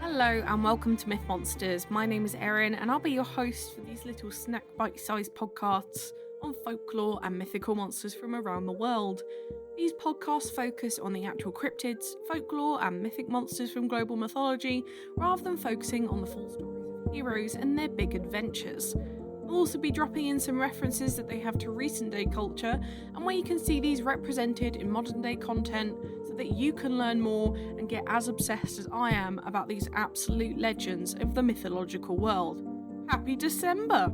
Hello and welcome to Myth Monsters. My name is Erin and I'll be your host for these little snack bite-sized podcasts on folklore and mythical monsters from around the world. These podcasts focus on the actual cryptids, folklore and mythic monsters from global mythology rather than focusing on the full stories of heroes and their big adventures. I'll also be dropping in some references that they have to recent day culture and where you can see these represented in modern day content so that you can learn more and get as obsessed as I am about these absolute legends of the mythological world. Happy December!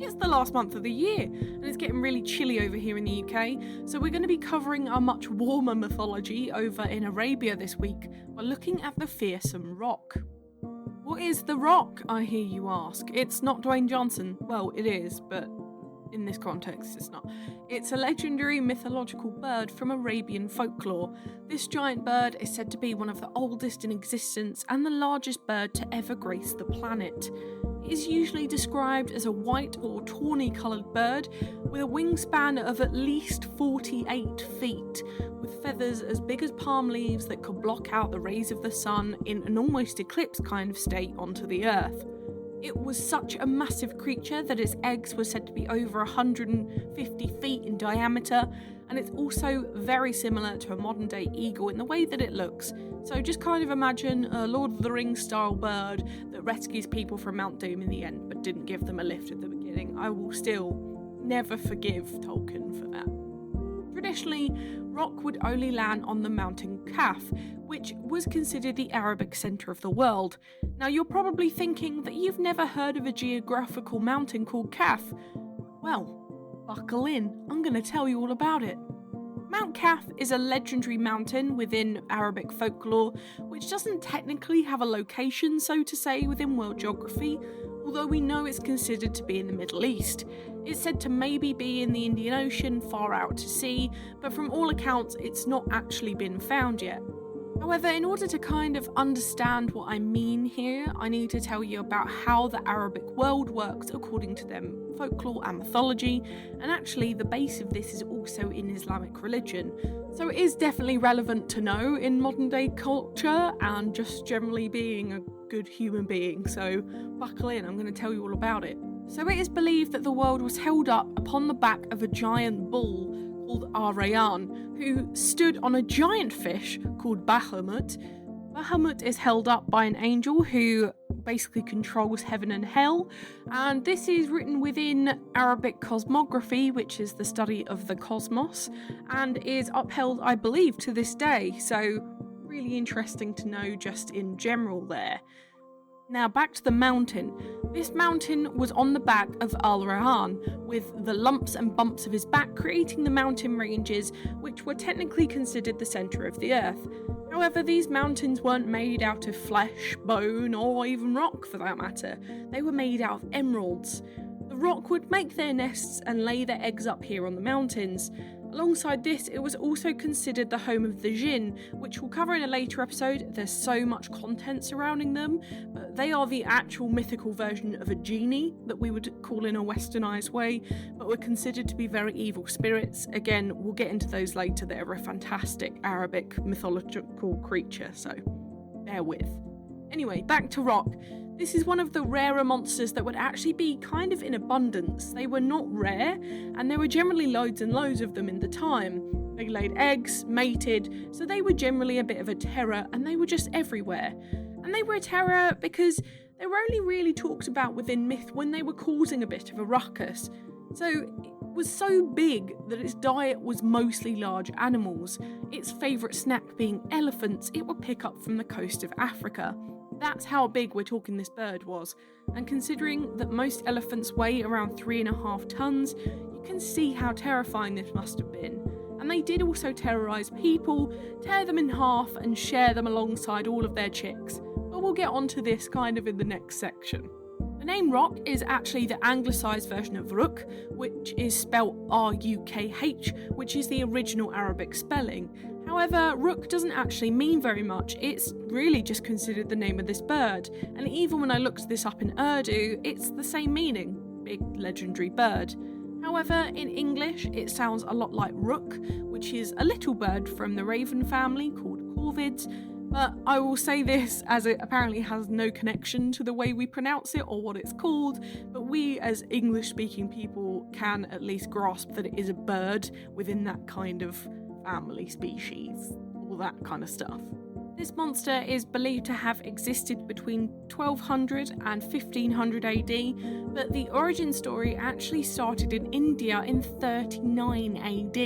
It's the last month of the year and it's getting really chilly over here in the UK, so we're going to be covering our much warmer mythology over in Arabia this week by looking at the Fearsome Rock. What is the Rock, I hear you ask? It's not Dwayne Johnson. Well, it is, but in this context it's not. It's a legendary mythological bird from Arabian folklore. This giant bird is said to be one of the oldest in existence and the largest bird to ever grace the planet. It is usually described as a white or tawny coloured bird with a wingspan of at least 48 feet, with feathers as big as palm leaves that could block out the rays of the sun in an almost eclipse kind of state onto the earth. It was such a massive creature that its eggs were said to be over 150 feet in diameter, and it's also very similar to a modern day eagle in the way that it looks. So just kind of imagine a Lord of the Rings style bird that rescues people from Mount Doom in the end but didn't give them a lift at the beginning. I will still never forgive Tolkien for that. Traditionally, Rock would only land on the mountain Kaf, which was considered the Arabic centre of the world. Now you're probably thinking that you've never heard of a geographical mountain called Kaf. Well, buckle in, I'm going to tell you all about it. Mount Kaf is a legendary mountain within Arabic folklore, which doesn't technically have a location, so to say, within world geography, although we know it's considered to be in the Middle East. It's said to maybe be in the Indian Ocean, far out to sea, but from all accounts it's not actually been found yet. However, in order to kind of understand what I mean here, I need to tell you about how the Arabic world works according to them folklore and mythology, and actually the base of this is also in Islamic religion. So it is definitely relevant to know in modern day culture and just generally being a good human being, so buckle in, I'm going to tell you all about it. So it is believed that the world was held up upon the back of a giant bull called Ar-Rayyan, who stood on a giant fish called Bahamut. Bahamut is held up by an angel who basically controls heaven and hell, and this is written within Arabic cosmography, which is the study of the cosmos, and is upheld, I believe, to this day, so really interesting to know just in general there. Now back to the mountain. This mountain was on the back of Al-Rayyan, with the lumps and bumps of his back creating the mountain ranges, which were technically considered the centre of the earth. However, these mountains weren't made out of flesh, bone, or even rock for that matter. They were made out of emeralds. The rock would make their nests and lay their eggs up here on the mountains. Alongside this, it was also considered the home of the Jinn, which we'll cover in a later episode. There's so much content surrounding them, but they are the actual mythical version of a genie that we would call in a westernised way, but were considered to be very evil spirits. Again, we'll get into those later. They're a fantastic Arabic mythological creature, so bear with. Anyway, back to Rock. This is one of the rarer monsters that would actually be kind of in abundance. They were not rare, and there were generally loads and loads of them in the time. They laid eggs, mated, so they were generally a bit of a terror, and they were just everywhere. And they were a terror because they were only really talked about within myth when they were causing a bit of a ruckus. So it was so big that its diet was mostly large animals. Its favourite snack being elephants it would pick up from the coast of Africa. That's how big we're talking this bird was, and considering that most elephants weigh around 3.5 tons, you can see how terrifying this must have been. And they did also terrorise people, tear them in half and share them alongside all of their chicks, but we'll get onto this kind of in the next section. The name Rock is actually the anglicised version of Ruk, which is spelled R-U-K-H, which is the original Arabic spelling. However, Rook doesn't actually mean very much, it's really just considered the name of this bird, and even when I looked this up in Urdu, it's the same meaning, big legendary bird. However, in English it sounds a lot like Rook, which is a little bird from the raven family called corvids, But I will say this, as it apparently has no connection to the way we pronounce it or what it's called, but we as English-speaking people can at least grasp that it is a bird within that kind of family species, all that kind of stuff. This monster is believed to have existed between 1200 and 1500 AD, but the origin story actually started in India in 39 AD.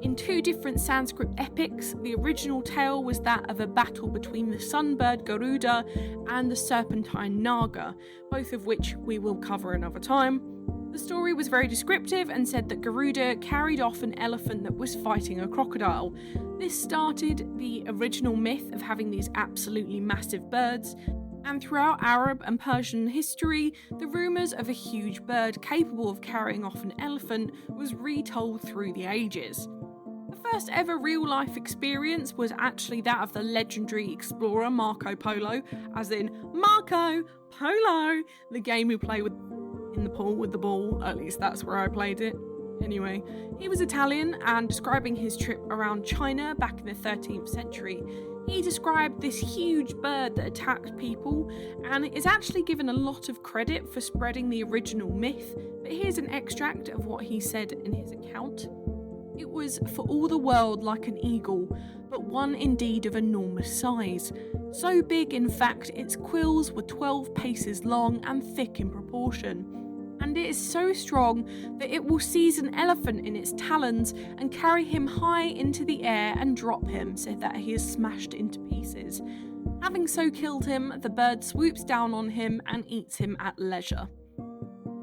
In two different Sanskrit epics, the original tale was that of a battle between the sunbird Garuda and the serpentine Naga, both of which we will cover another time. The story was very descriptive and said that Garuda carried off an elephant that was fighting a crocodile. This started the original myth of having these absolutely massive birds, and throughout Arab and Persian history, the rumours of a huge bird capable of carrying off an elephant was retold through the ages. The first ever real-life experience was actually that of the legendary explorer Marco Polo, as in Marco Polo, the game we play with in the pool with the ball. At least that's where I played it. Anyway, he was Italian, and describing his trip around China back in the 13th century, he described this huge bird that attacked people, and is actually given a lot of credit for spreading the original myth, but here's an extract of what he said in his account. It was for all the world like an eagle, but one indeed of enormous size. So big, in fact, its quills were 12 paces long and thick in proportion. And it is so strong that it will seize an elephant in its talons and carry him high into the air and drop him so that he is smashed into pieces. Having so killed him, the bird swoops down on him and eats him at leisure.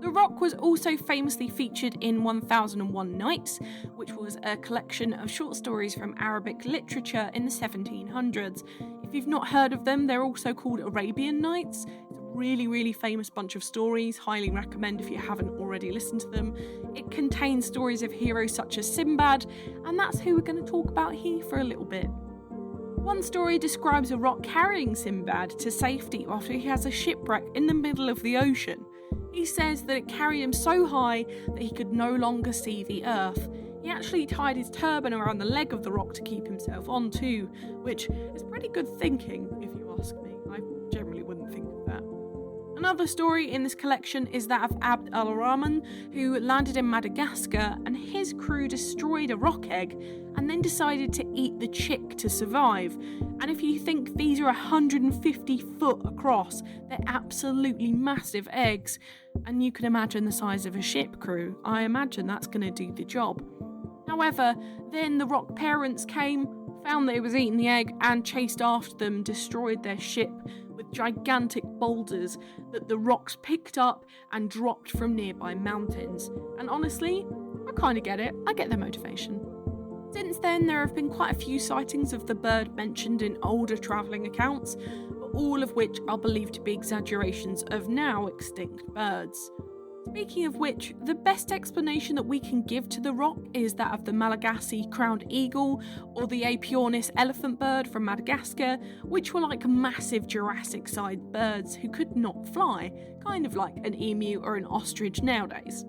The Rock was also famously featured in 1001 Nights, which was a collection of short stories from Arabic literature in the 1700s. If you've not heard of them, they're also called Arabian Nights. It's a really famous bunch of stories, highly recommend if you haven't already listened to them. It contains stories of heroes such as Sinbad, and that's who we're going to talk about here for a little bit. One story describes a rock carrying Sinbad to safety after he has a shipwreck in the middle of the ocean. He says that it carried him so high that he could no longer see the earth. He actually tied his turban around the leg of the rock to keep himself on too, which is pretty good thinking if you ask me. I generally wouldn't think of that. Another story in this collection is that of Abd al-Rahman, who landed in Madagascar and his crew destroyed a rock egg and then decided to eat the chick to survive. And if you think these are 150 foot across, they're absolutely massive eggs, and you can imagine the size of a ship crew. I imagine that's going to do the job. However, then the rock parents came, found that it was eating the egg, and chased after them, destroyed their ship with gigantic boulders that the rocks picked up and dropped from nearby mountains. And honestly, I kind of get it. I get their motivation. Since then, there have been quite a few sightings of the bird mentioned in older travelling accounts, but all of which are believed to be exaggerations of now extinct birds. Speaking of which, the best explanation that we can give to the rock is that of the Malagasy crowned eagle or the Aepyornis elephant bird from Madagascar, which were like massive Jurassic-sized birds who could not fly, kind of like an emu or an ostrich nowadays.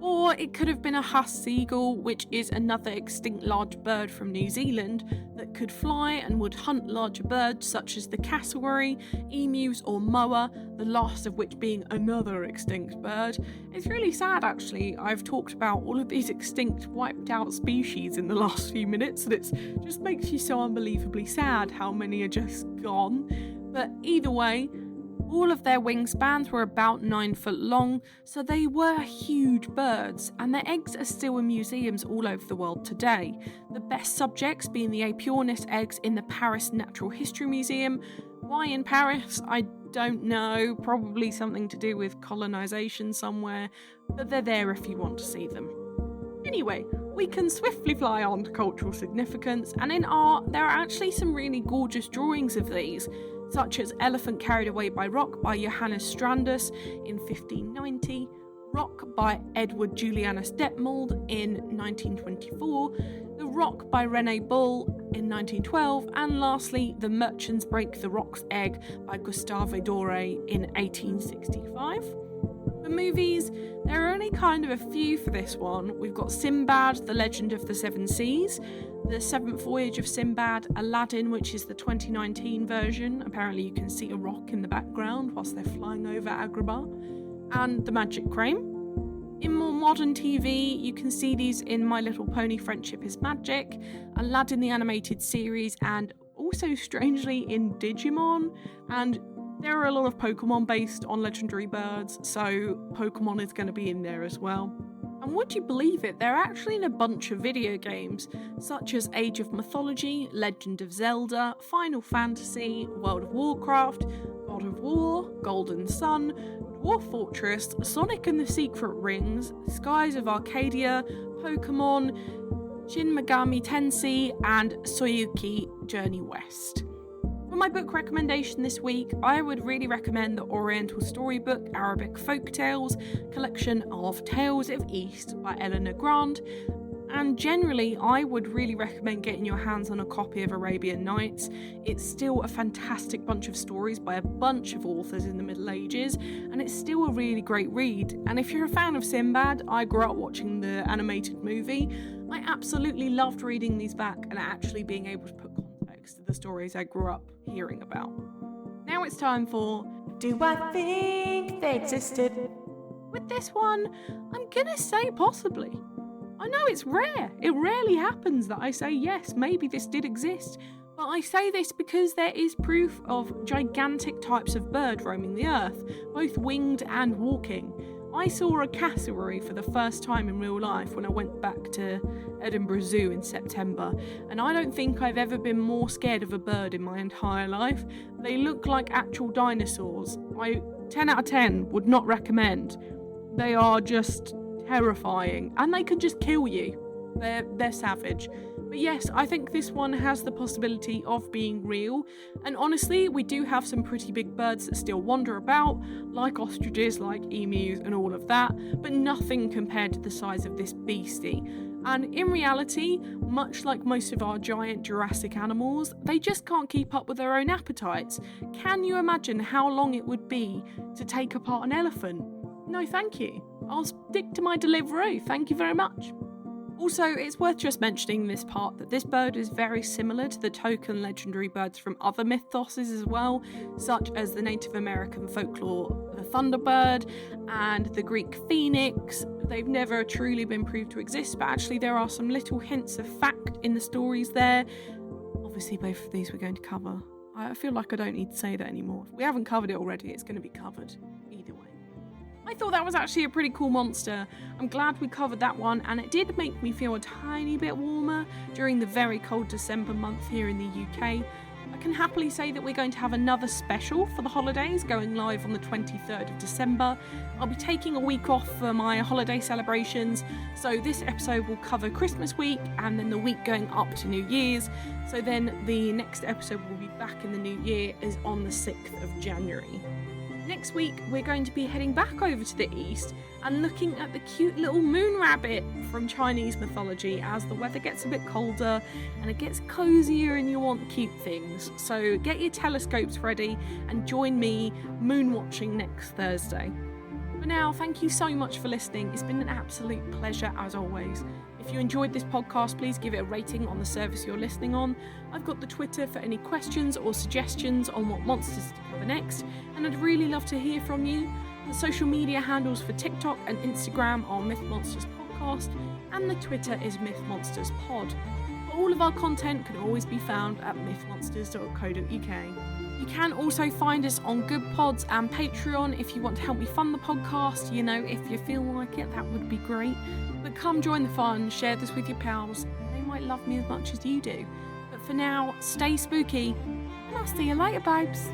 Or it could have been a Huss seagull, which is another extinct large bird from New Zealand that could fly and would hunt larger birds such as the cassowary, emus or moa, the last of which being another extinct bird. It's really sad actually. I've talked about all of these extinct wiped out species in the last few minutes, and it just makes you so unbelievably sad how many are just gone. But either way, all of their wingspans were about 9 foot long, so they were huge birds, and their eggs are still in museums all over the world today. The best subjects being the Aepyornis eggs in the Paris Natural History Museum. Why in Paris? I don't know, probably something to do with colonisation somewhere, but they're there if you want to see them. Anyway, we can swiftly fly on to cultural significance, and in art there are actually some really gorgeous drawings of these, such as Elephant Carried Away by Rock by Johannes Strandus in 1590, Rock by Edward Julianus Detmold in 1924, The Rock by René Bull in 1912, and lastly, The Merchants Break the Rock's Egg by Gustave Doré in 1865. For movies, there are only kind of a few for this one. We've got Sinbad, The Legend of the Seven Seas, The Seventh Voyage of Sinbad, Aladdin, which is the 2019 version. Apparently you can see a rock in the background whilst they're flying over Agrabah, and The Magic Crane. In more modern TV, you can see these in My Little Pony Friendship is Magic, Aladdin the Animated Series, and also strangely in Digimon. And there are a lot of Pokemon based on legendary birds, so Pokemon is going to be in there as well. And would you believe it, they're actually in a bunch of video games, such as Age of Mythology, Legend of Zelda, Final Fantasy, World of Warcraft, God of War, Golden Sun, Dwarf Fortress, Sonic and the Secret Rings, Skies of Arcadia, Pokemon, Shin Megami Tensei, and Soyuki Journey West. For my book recommendation this week, I would really recommend the Oriental Storybook Arabic Folktales collection of Tales of East by Eleanor Grant. And generally, I would really recommend getting your hands on a copy of Arabian Nights. It's still a fantastic bunch of stories by a bunch of authors in the Middle Ages, and it's still a really great read. And if you're a fan of Sinbad, I grew up watching the animated movie. I absolutely loved reading these back and actually being able to put context to the stories I grew up hearing about. Now it's time for Do I Think They Existed? With this one, I'm gonna say possibly. I know it's rare. It rarely happens that I say yes, maybe this did exist. But I say this because there is proof of gigantic types of bird roaming the earth, both winged and walking. I saw a cassowary for the first time in real life when I went back to Edinburgh Zoo in September, and I don't think I've ever been more scared of a bird in my entire life. They look like actual dinosaurs. 10 out of 10 would not recommend. They are just terrifying, and they can just kill you. They're savage. But yes, I think this one has the possibility of being real, and honestly, we do have some pretty big birds that still wander about, like ostriches, like emus, and all of that, but nothing compared to the size of this beastie. And in reality, much like most of our giant Jurassic animals, they just can't keep up with their own appetites. Can you imagine how long it would be to take apart an elephant? No, thank you. I'll stick to my Deliveroo, thank you very much. Also, it's worth just mentioning this part that this bird is very similar to the token legendary birds from other mythoses as well, such as the Native American folklore, the thunderbird, and the Greek phoenix. They've never truly been proved to exist, but actually there are some little hints of fact in the stories there. Obviously, both of these we're going to cover. I feel like I don't need to say that anymore. If we haven't covered it already, it's going to be covered either way. I thought that was actually a pretty cool monster. I'm glad we covered that one, and it did make me feel a tiny bit warmer during the very cold December month here in the UK. I can happily say that we're going to have another special for the holidays going live on the 23rd of December. I'll be taking a week off for my holiday celebrations, so this episode will cover Christmas week and then the week going up to New Year's. So then the next episode will be back in the new year is on the 6th of January. Next week, we're going to be heading back over to the east and looking at the cute little moon rabbit from Chinese mythology as the weather gets a bit colder and it gets cozier and you want cute things. So get your telescopes ready and join me moon watching next Thursday. For now, thank you so much for listening. It's been an absolute pleasure as always. If you enjoyed this podcast, please give it a rating on the service you're listening on. I've got the Twitter for any questions or suggestions on what monsters to cover next, and I'd really love to hear from you. The social media handles for TikTok and Instagram are Myth Monsters Podcast, and the Twitter is Myth Monsters Pod. All of our content can always be found at mythmonsters.co.uk. You can also find us on Good Pods and Patreon if you want to help me fund the podcast. You know, if you feel like it, that would be great. But come join the fun, share this with your pals. They might love me as much as you do. But for now, stay spooky, and I'll see you later, babes.